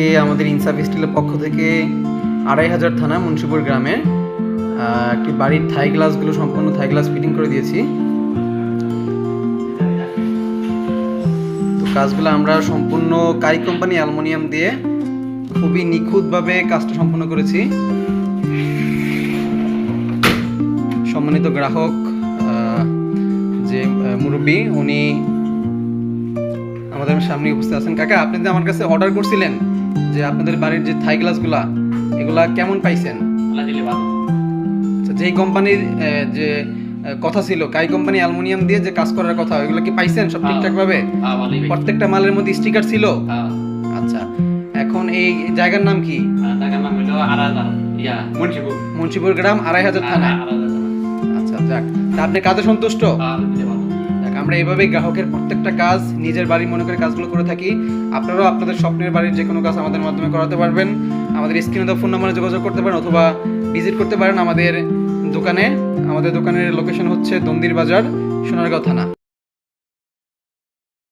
আজকে আমাদের ইনসাফ স্টিলের পক্ষ থেকে ২৫০০ থানা মুন্সিপুর গ্রামে একটি বাড়ির থাই গ্লাসগুলো সম্পূর্ণ থাই গ্লাস ফিটিং করে দিয়েছি। তো কাজগুলো আমরা সম্পূর্ণ কাই কোম্পানি অ্যালুমিনিয়াম দিয়ে খুবই নিখুঁতভাবে কাজটা সম্পন্ন করেছি। সম্মানিত গ্রাহক যে মুরব্বী উনি আমাদের সামনে উপস্থিত আছেন। কাকা, আপনি যে আমার কাছে অর্ডার করছিলেন যে আপনাদের বাড়ির যে থাই গ্লাসগুলা এগুলা কেমন পাইছেন? আচ্ছা, যেই কোম্পানির যে কথা ছিল কাই কোম্পানি অ্যালুমিনিয়াম দিয়ে যে কাজ করার কথা, এগুলো কি পাইছেন সব ঠিকঠাক ভাবে? প্রত্যেকটা মালের মধ্যে স্টিকার ছিল? আচ্ছা, এখন এই জায়গার নাম কি? মুন্সিপুর গ্রাম ২৫০০ থানা। আচ্ছা, যাক, তা আপনি কাজে সন্তুষ্ট? আমরা এইভাবেই গ্রাহকের প্রত্যেকটা কাজ নিজের বাড়ি মনে করে কাজগুলো করে থাকি। আপনারাও আপনাদের স্বপ্নের বাড়ির যে কোনো কাজ আমাদের মাধ্যমে করাতে পারবেন। আমাদের স্ক্রিনে দেওয়া ফোন নম্বরে যোগাযোগ করতে পারেন অথবা ভিজিট করতে পারেন আমাদের দোকানে। আমাদের দোকানের লোকেশন হচ্ছে দন্দির বাজার, সোনারগাঁও থানা।